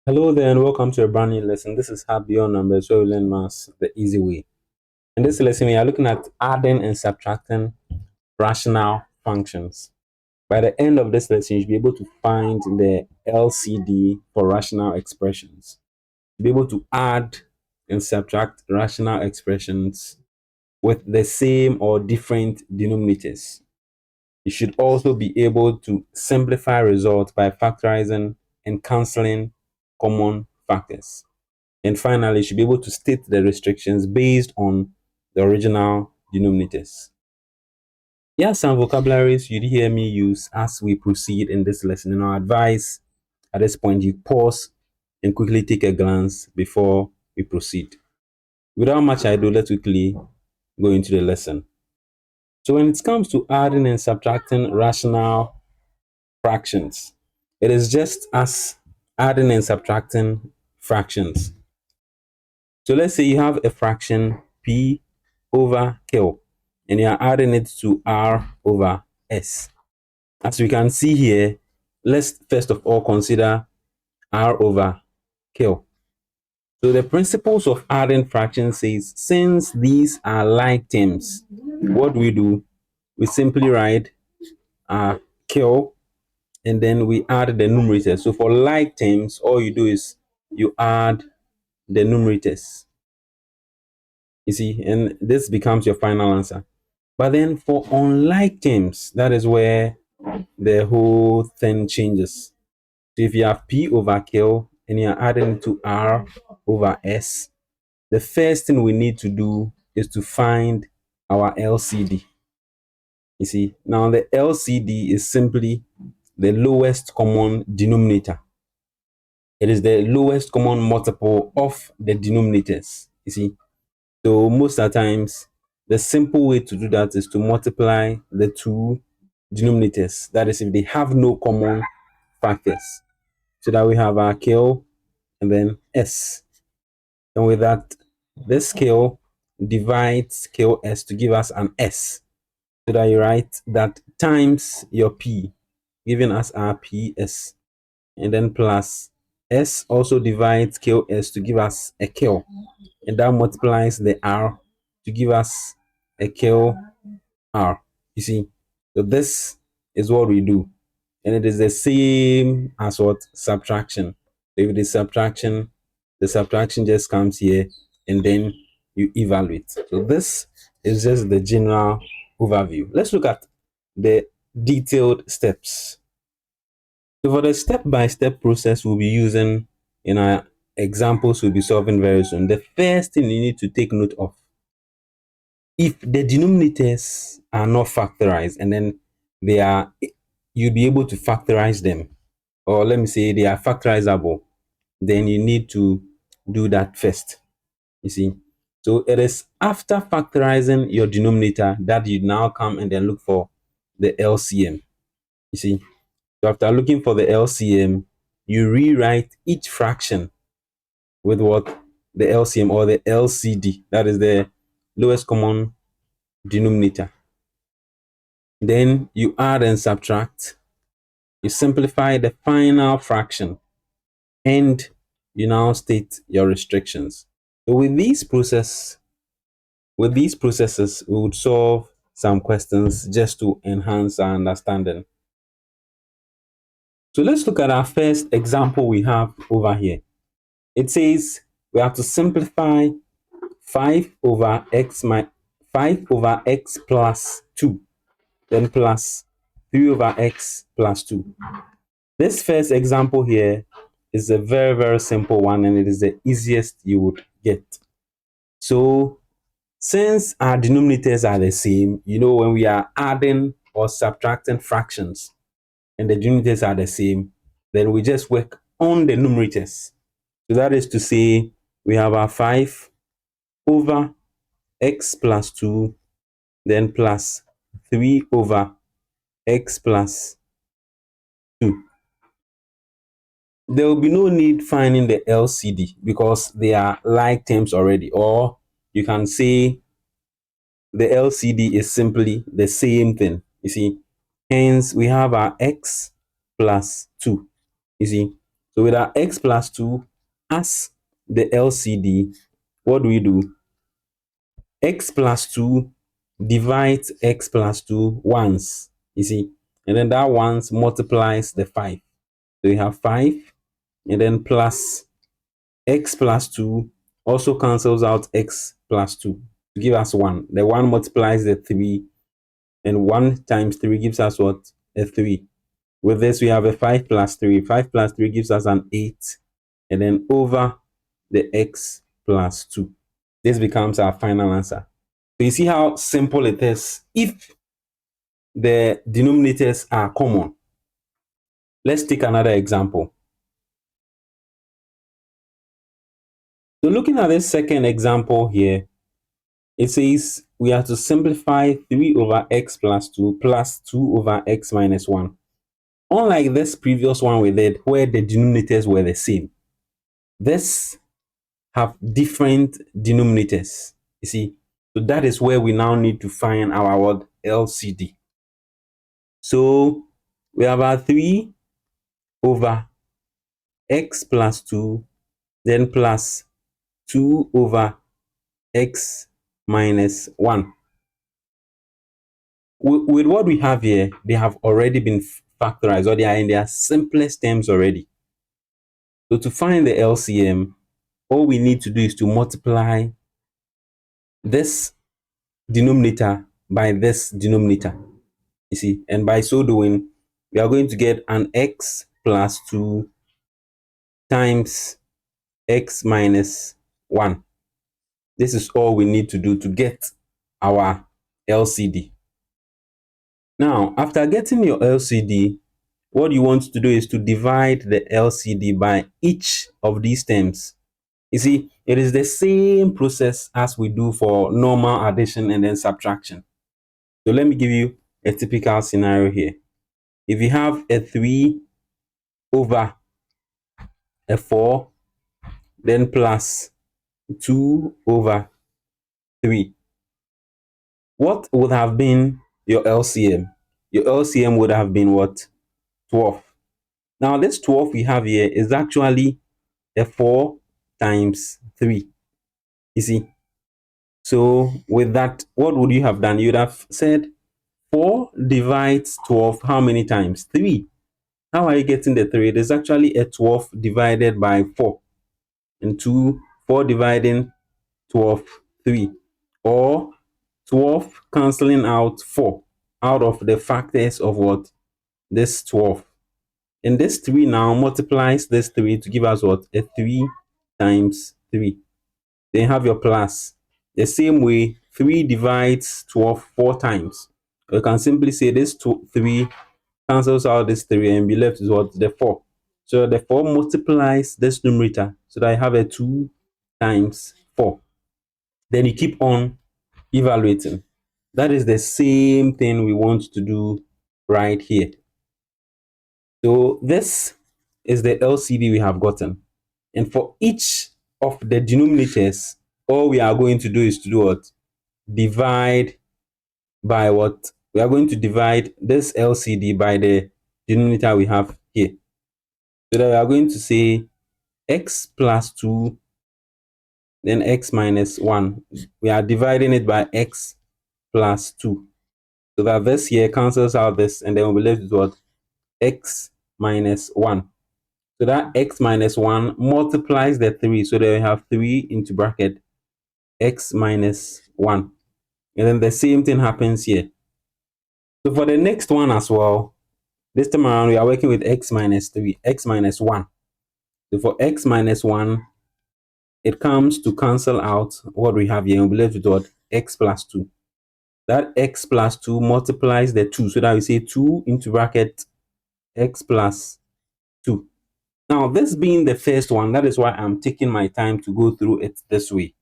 Hello there and welcome to a brand new lesson. This is How Beyond Numbers, where we learn maths the easy way. In this lesson, we are looking at adding and subtracting rational functions. By the end of this lesson, you should be able to find the LCD for rational expressions. You'll be able to add and subtract rational expressions with the same or different denominators. You should also be able to simplify results by factorizing and cancelling common factors. And finally, you should be able to state the restrictions based on the original denominators. Here are some vocabularies you'd hear me use as we proceed in this lesson. And our advice at this point, you pause and quickly take a glance before we proceed. Without much ado, let's quickly go into the lesson. So when it comes to adding and subtracting rational fractions, it is just as adding and subtracting fractions. So let's say you have a fraction p over q and you are adding it to r over s. As we can see here, let's first of all consider r over q. So the principles of adding fractions says since these are like terms, what do? We simply write q and then we add the numerators. So for like terms, all you do is you add the numerators. You see, and this becomes your final answer. But then for unlike terms, that is where the whole thing changes. So if you have p over q and you're adding it to r over s, the first thing we need to do is to find our LCD. You see, now the LCD is simply the lowest common denominator. It is the lowest common multiple of the denominators. You see, so most of the times, the simple way to do that is to multiply the two denominators. That is, if they have no common factors. So that we have our K and then S. And with that, this K divides KS to give us an S. So that you write that times your P, giving us our PS. And then plus S also divides KS to give us a K. And that multiplies the R to give us a KR. You see, so this is what we do, and it is the same as what subtraction. So if it is subtraction, the subtraction just comes here, and then you evaluate. So this is just the general overview. Let's look at the detailed steps. So for the step-by-step process we'll be using in our examples we'll be solving very soon, the first thing you need to take note of, if the denominators are not factorized and then they are, you'll be able to factorize them, or let me say they are factorizable, then you need to do that first. You see, so it is after factorizing your denominator that you now come and then look for the LCM. You see, so after looking for the LCM, you rewrite each fraction with what? The LCM or the LCD, that is the lowest common denominator. Then you add and subtract, you simplify the final fraction, and you now state your restrictions. So with these processes, we would solve some questions just to enhance our understanding. So let's look at our first example we have over here. It says we have to simplify 5 over x 5 over x plus 2, then plus 3 over x plus 2. This first example here is a very, very simple one, and it is the easiest you would get. So since our denominators are the same, you know, when we are adding or subtracting fractions and the denominators are the same, then we just work on the numerators. So that is to say, we have our 5 over x plus 2, then plus 3 over x plus 2. There will be no need finding the LCD because they are like terms already, or you can say the LCD is simply the same thing. You see, hence we have our x plus 2. You see, So with our x plus 2 as the LCD, what do? X plus 2 divides x plus 2 once, you see, and then that once multiplies the 5. So you have 5, and then plus x plus 2 also cancels out x plus 2 to give us 1. The 1 multiplies the 3, and 1 times 3 gives us what? A 3. With this, we have a 5 plus 3. 5 plus 3 gives us an 8, and then over the x plus 2. This becomes our final answer. So you see how simple it is if the denominators are common. Let's take another example. So looking at this second example here, it says we have to simplify 3 over x plus 2 plus 2 over x minus 1. Unlike this previous one we did where the denominators were the same, this have different denominators. You see, so that is where we now need to find our word LCD. So we have our 3 over x plus 2, then plus 2 over x minus 1. With what we have here, they have already been factorized, or they are in their simplest terms already. So to find the LCM, all we need to do is to multiply this denominator by this denominator, you see, and by so doing, we are going to get an x plus 2 times x minus 1. This is all we need to do to get our LCD. Now, after getting your LCD, what you want to do is to divide the LCD by each of these terms. You see, it is the same process as we do for normal addition and then subtraction. So let me give you a typical scenario here. If you have a 3 over a 4, then plus 2 over 3, what would have been your LCM? Your LCM would have been what? 12. Now, this 12 we have here is actually a 4 times 3. You see? So, with that, what would you have done? You'd have said 4 divides 12 how many times? 3. How are you getting the 3? It is actually a 12 divided by 4. And 2, 4 dividing 12, 3. Or 12 cancelling out 4 out of the factors of what? This 12. And this 3 now multiplies this 3 to give us what? A 3 times 3. Then have your plus. The same way, 3 divides 12 4 times. You can simply say this 3 cancels out this 3 and be left with what? The 4. So the 4 multiplies this numerator so that I have a 2 times 4. Then you keep on evaluating. That is the same thing we want to do right here. So this is the LCD we have gotten. And for each of the denominators, all we are going to do is to do what? Divide by what? We are going to divide this LCD by the denominator we have here. So that we are going to say x plus 2, then x minus 1. We are dividing it by x plus 2. So that this here cancels out this, and then we'll be left with what? X minus 1. So that x minus 1 multiplies the 3. So that we have 3 into bracket x minus 1. And then the same thing happens here. So for the next one as well, this time around we are working with x minus 3, x minus 1. So for x minus 1, it comes to cancel out what we have here. And we'll be left with what? X plus 2. That x plus 2 multiplies the 2. So that we say 2 into bracket x plus 2. Now, this being the first one, that is why I'm taking my time to go through it this way.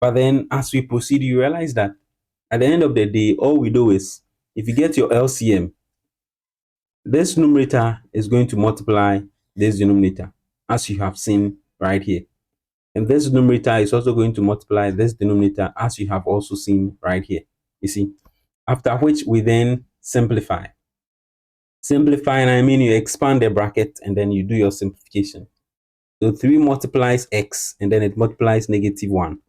But then as we proceed, you realize that at the end of the day, all we do is, if you get your LCM, this numerator is going to multiply this denominator, as you have seen right here. And this numerator is also going to multiply this denominator, as you have also seen right here. You see, after which we then simplify. Simplifying, I mean you expand the bracket and then you do your simplification. So 3 multiplies x, and then it multiplies -1.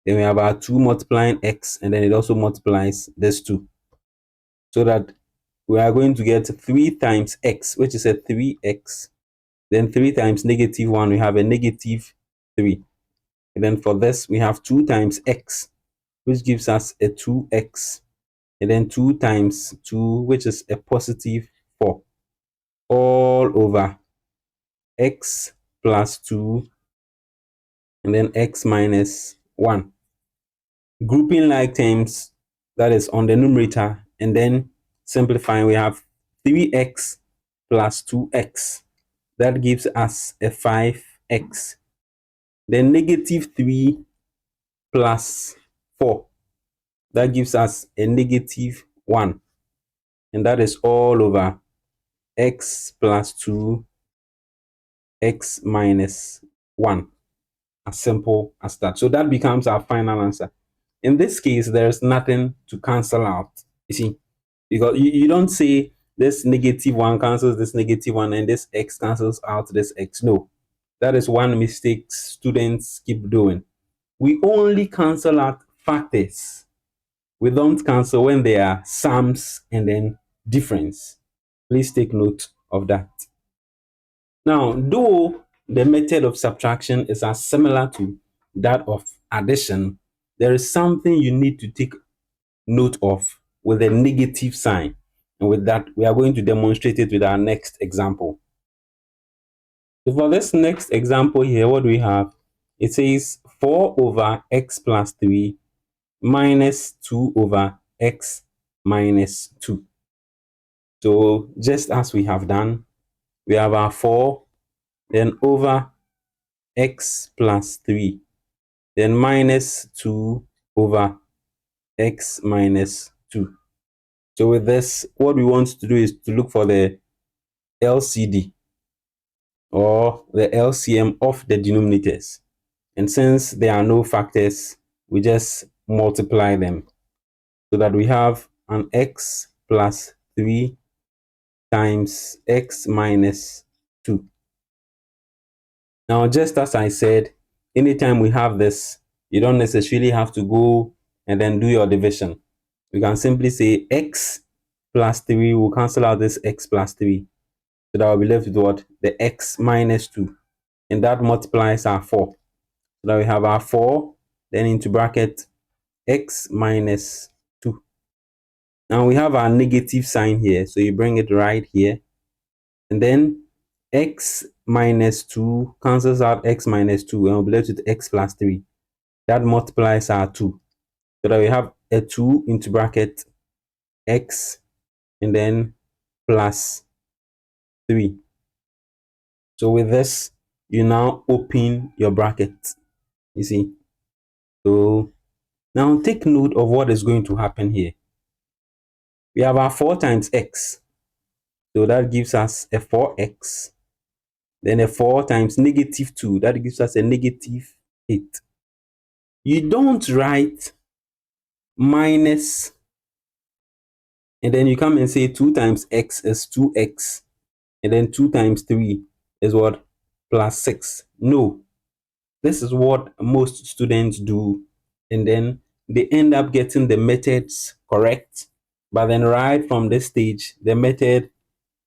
Then we have our 2 multiplying x, and then it also multiplies this 2. So that we are going to get 3 times x, which is a 3x. Then 3 times -1, we have a -3. And then for this, we have 2 times x, which gives us a 2x. And then 2 times 2, which is a +4, all over x plus 2, and then x minus 1. Grouping like terms, that is on the numerator, and then simplifying, we have 3x plus 2x. That gives us a 5x. Then -3 plus 4. That gives us a -1. And that is all over x plus 2, x minus 1. As simple as that. So that becomes our final answer. In this case, there's nothing to cancel out. You see, because you don't say this -1 cancels this -1 and this x cancels out this x. No, that is one mistake students keep doing. We only cancel out factors. We don't cancel when they are sums and then difference. Please take note of that. Now, though the method of subtraction is as similar to that of addition, there is something you need to take note of with a negative sign. And with that, we are going to demonstrate it with our next example. So for this next example here, what do we have? It says 4 over x plus 3 minus 2 over x minus 2. So just as we have done, we have our 4, then over x plus 3, then minus 2 over x minus 2. So with this, what we want to do is to look for the LCD, or the LCM of the denominators. And since there are no factors, we just multiply them so that we have an x plus 3 times x minus 2. Now, just as I said, anytime we have this, you don't necessarily have to go and then do your division. You can simply say x plus 3 will cancel out this x plus 3. So that will be left with what? The x minus 2. And that multiplies our 4. So that we have our 4, then into bracket x minus 2. Now we have our negative sign here. So you bring it right here. And then x minus 2 cancels out x minus 2 and we'll be left with x plus 3. That multiplies our 2. So that we have a 2 into bracket x and then plus 3. So with this, you now open your bracket. You see? So now take note of what is going to happen here. We have our 4 times x. So that gives us a 4x. Then a 4 times -2. That gives us a -8. You don't write minus, and then you come and say 2 times x is 2x. And then 2 times 3 is what? Plus 6. No. This is what most students do. And then they end up getting the methods correct. But then right from this stage, the method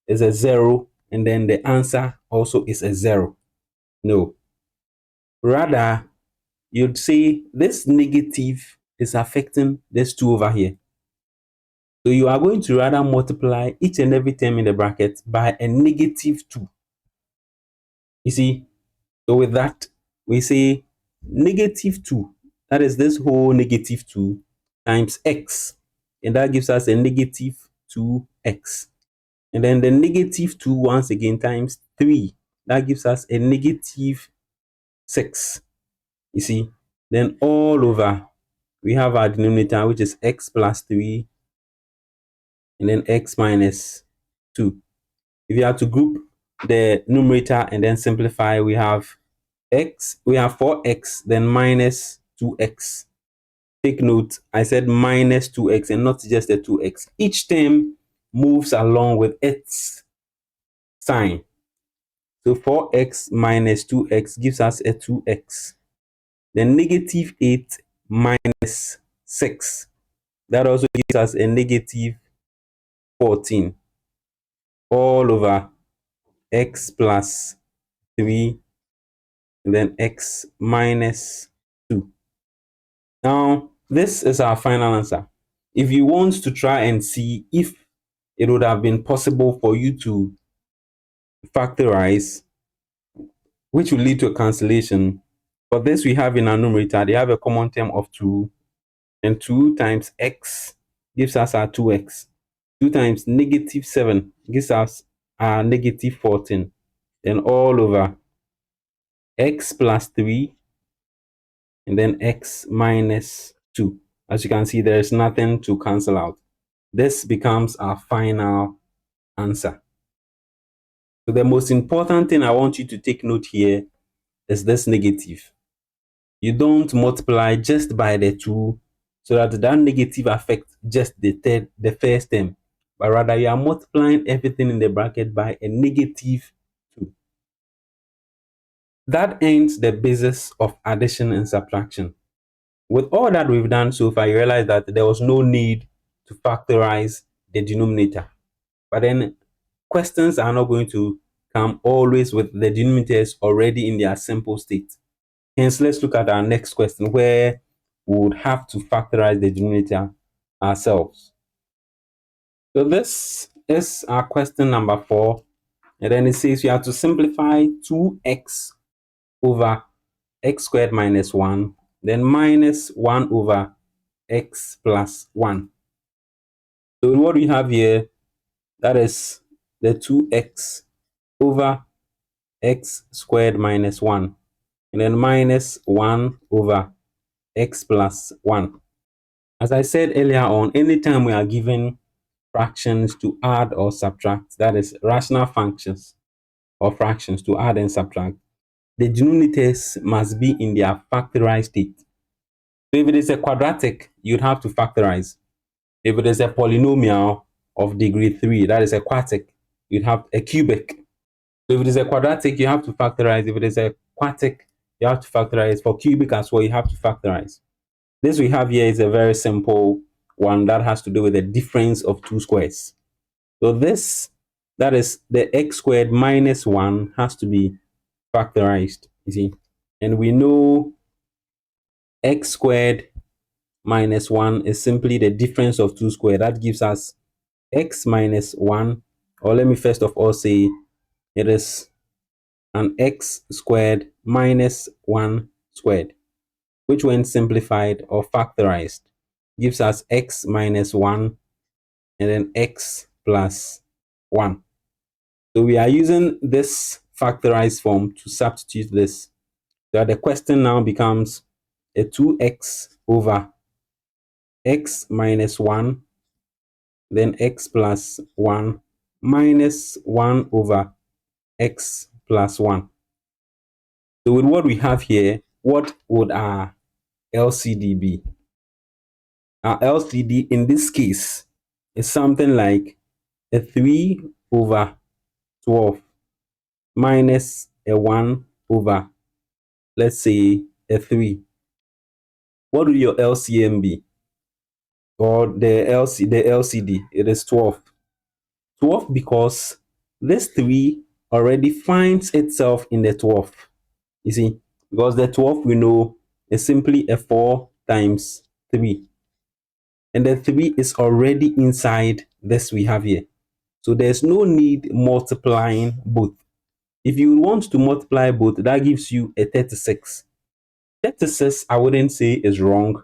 is a 0. And then the answer also is a 0. No. Rather, you'd say this negative is affecting this 2 over here. So you are going to rather multiply each and every term in the bracket by a -2. You see? So with that, we say -2. That is this whole -2 times x. And that gives us a -2x. And then the -2 once again times 3. That gives us a -6. You see? Then all over, we have our denominator, which is x plus 3 and then x minus 2. If you have to group the numerator and then simplify, we have x, we have 4x, then minus 2x. Take note, I said minus 2x and not just a 2x. Each term moves along with its sign. So 4x minus 2x gives us a 2x. Then negative 8 minus 6, that also gives us a negative 14, all over x plus 3 and then x minus 2. Now, this is our final answer. If you want to try and see if it would have been possible for you to factorize, which will lead to a cancellation, for this we have in our numerator, they have a common term of 2, and 2 times x gives us our 2x. 2 times negative 7 gives us our negative 14. Then all over x plus 3 and then x minus 2. As you can see, there is nothing to cancel out. This becomes our final answer. So the most important thing I want you to take note here is this negative. You don't multiply just by the 2 so that that negative affects just the first term, but rather you are multiplying everything in the bracket by a negative 2. That ends the basis of addition and subtraction. With all that we've done so far, you realize that there was no need to factorize the denominator. But then questions are not going to come always with the denominators already in their simple state. Hence, let's look at our next question where we would have to factorize the denominator ourselves. So this is our question number 4. And then it says you have to simplify 2x over x squared minus 1, then minus 1 over x plus 1. So what we have here, that is the 2x over x squared minus 1, and then minus 1 over x plus 1. As I said earlier on, anytime we are given fractions to add or subtract, that is rational functions or fractions to add and subtract, the denominators must be in their factorized state. So if it is a quadratic, you'd have to factorize. If it is a polynomial of degree 3, that is a quartic, you'd have a cubic. So if it is a quadratic, you have to factorize. If it is a quartic, you have to factorize. For cubic as well, you have to factorize. This we have here is a very simple one that has to do with the difference of two squares. So this, that is the x squared minus 1, has to be factorized, you see. And we know x squared minus 1 is simply the difference of two squares. That gives us x minus 1, or let me first of all say it is an x squared minus 1 squared, which when simplified or factorized gives us x minus 1 and then x plus 1. So we are using this factorized form to substitute this. So the question now becomes a 2x over x minus 1, then x plus 1 minus 1 over x plus 1. So with what we have here, what would our LCD be? Our LCD in this case is something like a 3 over 12 minus a 1 over, let's say, a 3. What will your LCM be? Or the LCD, it is 12. 12 because this 3 already finds itself in the 12. You see, because the 12 we know is simply a 4 times 3. And the 3 is already inside this we have here. So there's no need multiplying both. If you want to multiply both, that gives you a 36. 36, I wouldn't say is wrong,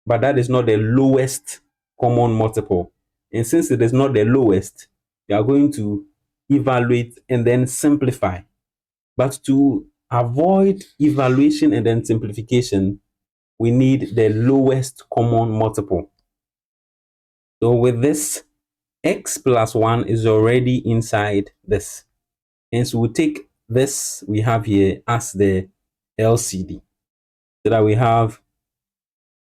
but that is not the lowest common multiple. And since it is not the lowest, you are going to evaluate and then simplify. But to avoid evaluation and then simplification, we need the lowest common multiple. So with this, x plus 1 is already inside this. Hence, we'll take this we have here as the LCD. So that we have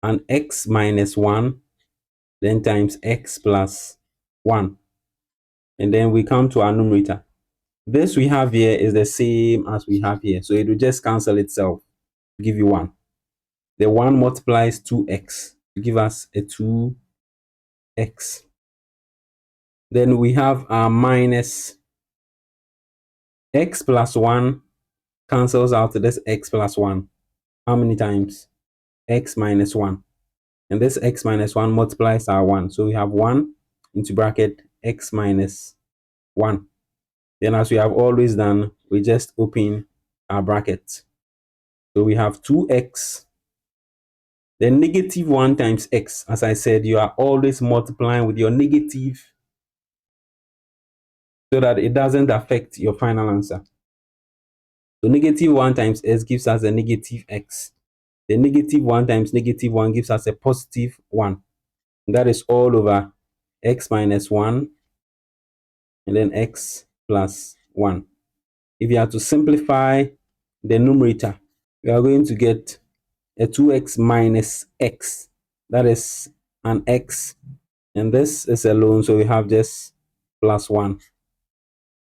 an x minus 1, then times x plus 1. And then we come to our numerator. This we have here is the same as we have here. So it will just cancel itself to give you 1. The 1 multiplies 2x to give us a 2x. Then we have our minus x plus 1 cancels out this x plus 1. How many times? X minus 1. And this x minus 1 multiplies our 1. So we have 1 into bracket x minus 1. Then as we have always done, we just open our bracket. So we have 2x. Then negative 1 times x. As I said, you are always multiplying with your negative so that it doesn't affect your final answer. So negative 1 times x gives us a negative x. The negative 1 times negative 1 gives us a positive 1. And that is all over x minus 1 and then x plus 1. If you have to simplify the numerator, we are going to get a 2x minus x. That is an x. And this is alone, so we have just plus 1.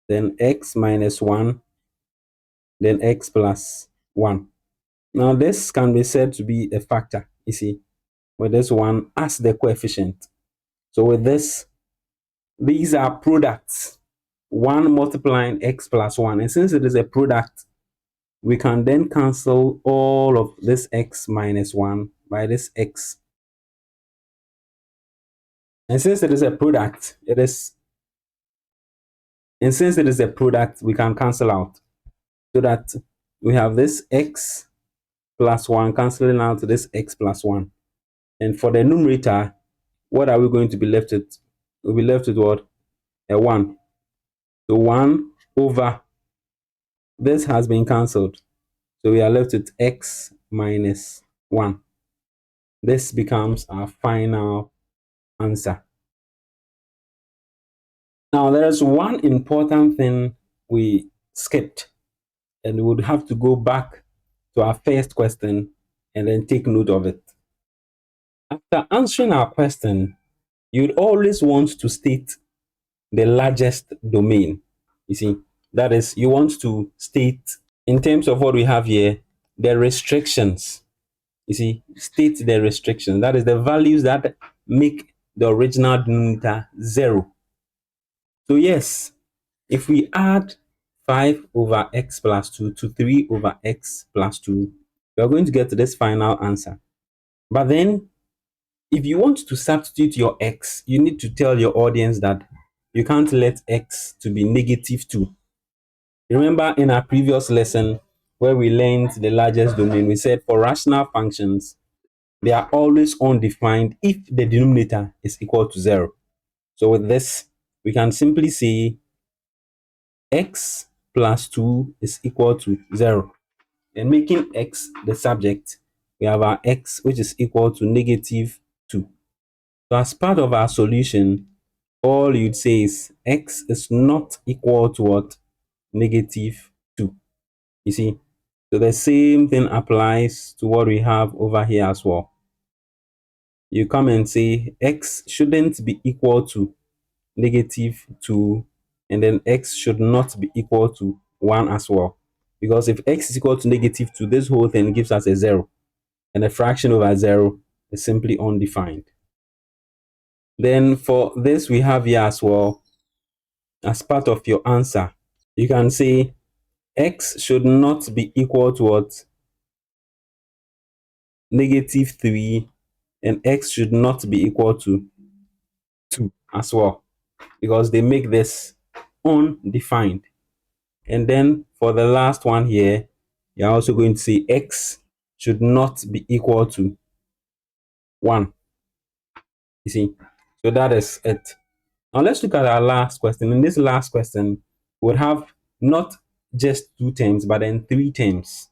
Then x minus 1, then x plus 1. Now this can be said to be a factor, you see, with this one as the coefficient. So with this, these are products. 1 multiplying x plus 1. And since it is a product, we can then cancel all of this x minus 1 by this x. And since it is a product, we can cancel out. So that we have this x plus 1 cancelling out to this x plus 1. And for the numerator, what are we going to be left with? We'll be left with what? A 1. So 1 over this has been cancelled. So we are left with x minus 1. This becomes our final answer. Now, there is one important thing we skipped, and we would have to go back to our first question and then take note of it. After answering our question, you'd always want to state the largest domain. You see, that is, you want to state, in terms of what we have here, the restrictions. You see, state the restrictions. That is the values that make the original denominator 0. So yes, if we add 5 over x plus 2 to 3 over x plus 2, we are going to get to this final answer. But then, if you want to substitute your x, you need to tell your audience that you can't let x to be negative 2. Remember in our previous lesson where we learned the largest domain, we said for rational functions, they are always undefined if the denominator is equal to 0. So with this, we can simply say x plus 2 is equal to 0. And making x the subject, we have our x which is equal to negative 2. So as part of our solution, all you'd say is x is not equal to what? Negative 2. You see? So the same thing applies to what we have over here as well. You come and say x shouldn't be equal to negative 2, and then x should not be equal to 1 as well. Because if x is equal to negative 2, this whole thing gives us a 0. And a fraction over 0 is simply undefined. Then for this, we have here as well, as part of your answer, you can say x should not be equal to what? Negative 3, and x should not be equal to 2 as well, because they make this undefined. And then for the last one here, you're also going to say x should not be equal to 1. You see, so that is it. Now let's look at our last question. In this last question, we'll have not just 2 terms, but then 3 terms.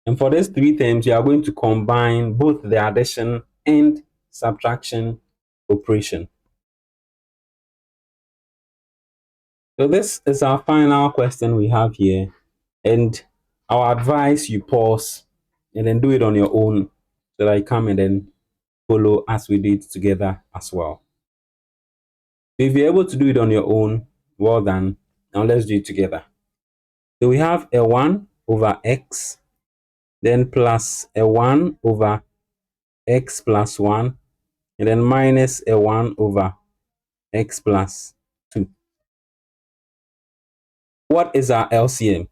And for these 3 terms, you are going to combine both the addition and subtraction operation. So this is our final question we have here. And our advice, you pause and then do it on your own so that you come and then follow as we did together as well. If you're able to do it on your own, well done. Now let's do it together. So we have a 1 over x, then plus a 1 over x plus 1, and then minus a 1 over x plus 2. What is our LCM?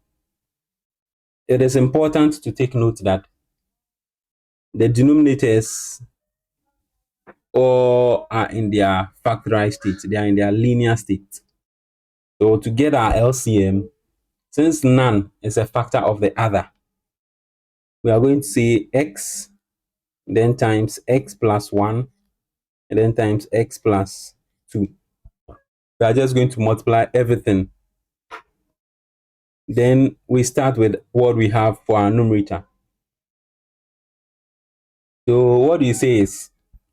It is important to take note that the denominators all are in their factorized state. They are in their linear state. So to get our LCM, since none is a factor of the other, we are going to say x, then times x plus 1, and then times x plus 2. We are just going to multiply everything. Then we start with what we have for our numerator. So what you say is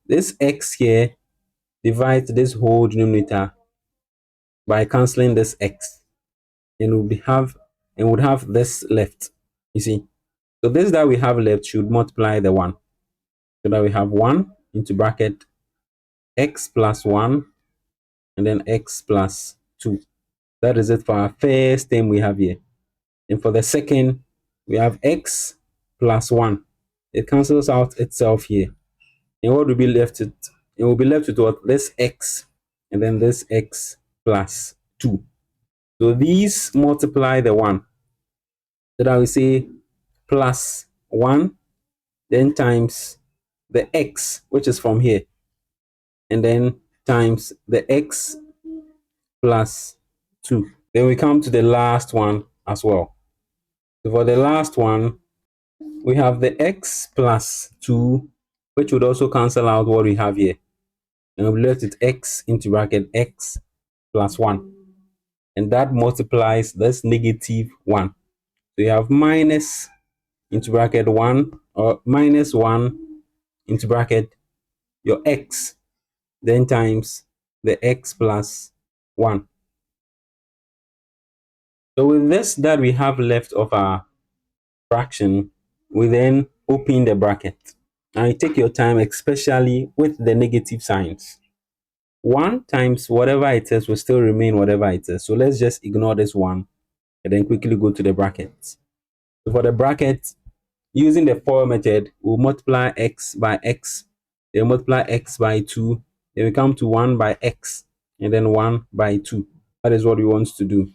this x here divides this whole denominator by cancelling this x, and would have this left. You see, so this that we have left should multiply the 1, so that we have 1 into bracket x plus 1 and then x plus 2. That is it for our first term we have here. And for the second, we have x plus 1. It cancels out itself here. And what will be left? It will be left with what? This x and then this x plus 2. So these multiply the 1. So that we say plus 1, then times the x, which is from here, and then times the x plus 2. Then we come to the last one as well. So for the last one, we have the x plus 2, which would also cancel out what we have here. And we'll be left with x into bracket x plus 1. And that multiplies this negative 1. So you have minus into bracket 1, or minus 1 into bracket your x, then times the x plus 1. So with this that we have left of our fraction, we then open the bracket. Now you take your time, especially with the negative signs. 1 times whatever it is will still remain whatever it is. So let's just ignore this 1 and then quickly go to the brackets. So for the bracket, using the FOIL method, we'll multiply x by x, then multiply x by 2, then we come to 1 by x, and then 1 by 2. That is what we want to do.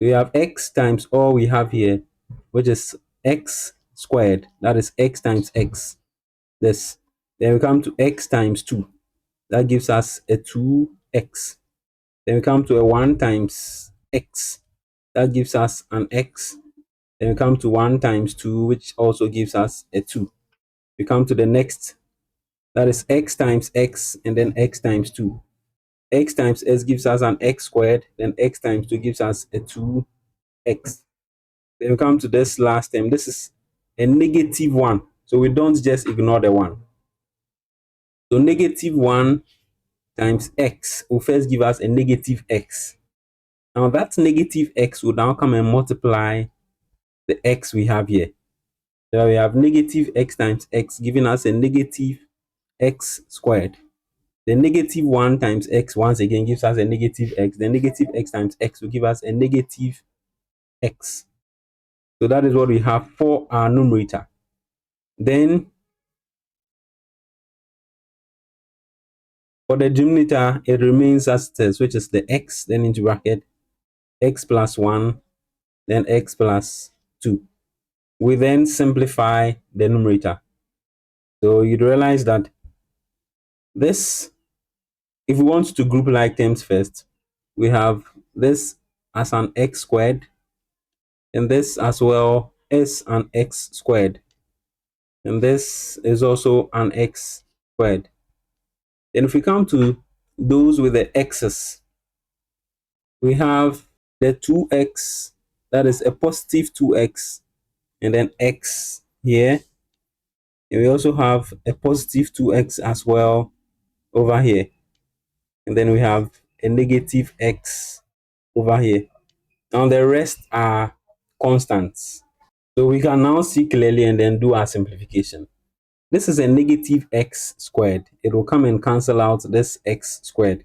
We have x times all we have here, which is x squared. That is x times x. This. Then we come to x times 2. That gives us a 2x. Then we come to a 1 times x. That gives us an x. Then we come to 1 times 2, which also gives us a 2. We come to the next. That is x times x, and then x times 2. X times s gives us an x squared. Then x times 2 gives us a 2x. Then we come to this last term. This is a negative 1. So we don't just ignore the 1. So negative 1 times x will first give us a negative x. Now that negative x will now come and multiply the x we have here. So we have negative x times x giving us a negative x squared. The negative 1 times x once again gives us a negative x. The negative x times x will give us a negative x. So that is what we have for our numerator. Then for the denominator, it remains as it is, which is the x, then into bracket x plus 1, then x plus 2. We then simplify the numerator. So you'd realize that this, if we want to group like terms first, we have this as an x squared, and this as well is an x squared, and this is also an x squared. Then if we come to those with the x's, we have the 2x, that is a positive 2x, and then x here. And we also have a positive 2x as well over here. And then we have a negative x over here. Now the rest are constants. So we can now see clearly and then do our simplification. This is a negative x squared. It will come and cancel out this x squared.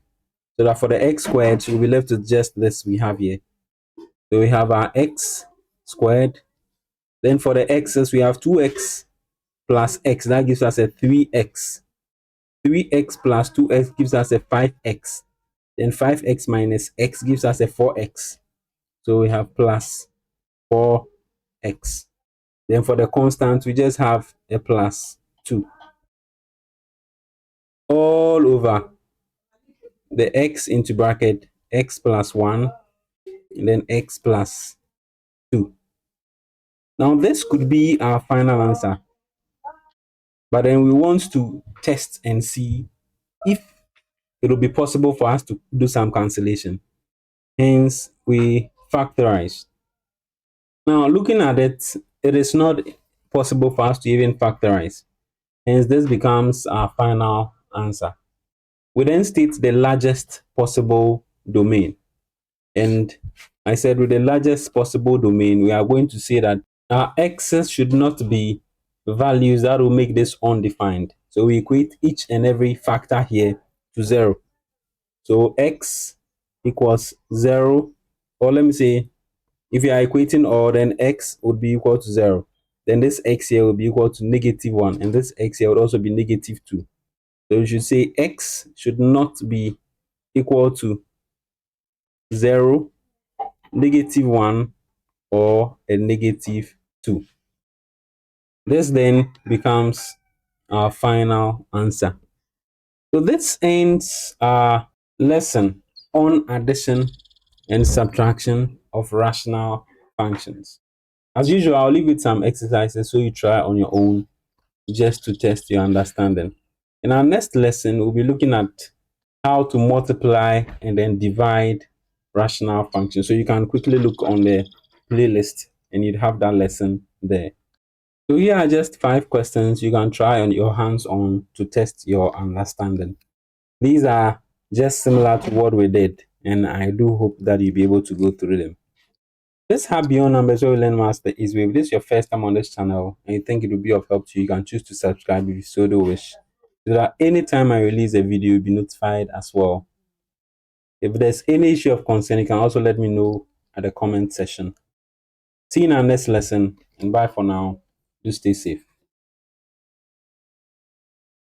So that for the x squared, we'll be left with just this we have here. So we have our x squared. Then for the x's, we have 2x plus x. That gives us a 3x. 3x plus 2x gives us a 5x. Then 5x minus x gives us a 4x. So we have plus 4x. Then for the constant, we just have a plus 2. All over the x into bracket x plus 1 and then x plus 2. Now this could be our final answer. But then we want to test and see if it will be possible for us to do some cancellation. Hence, we factorize. Now, looking at it, it is not possible for us to even factorize. Hence, this becomes our final answer. We then state the largest possible domain. And I said with the largest possible domain, we are going to say that our x's should not be values that will make this undefined. So we equate each and every factor here to 0. So x equals 0, or let me say, if you are equating all, then x would be equal to 0. Then this x here will be equal to -1, and this x here would also be -2. So you should say x should not be equal to 0, -1, or a -2. This then becomes our final answer. So this ends our lesson on addition and subtraction of rational functions. As usual, I'll leave with some exercises so you try on your own just to test your understanding. In our next lesson, we'll be looking at how to multiply and then divide rational functions. So you can quickly look on the playlist and you'd have that lesson there. So here are just 5 questions you can try on your hands on to test your understanding. These are just similar to what we did, and I do hope that you'll be able to go through them. Let's have beyond numbers where we learn maths the easy way. If this is your first time on this channel and you think it will be of help to you, you can choose to subscribe if you so do wish. So that anytime I release a video, you'll be notified as well. If there's any issue of concern, you can also let me know at the comment section. See you in our next lesson, and bye for now. Do stay safe.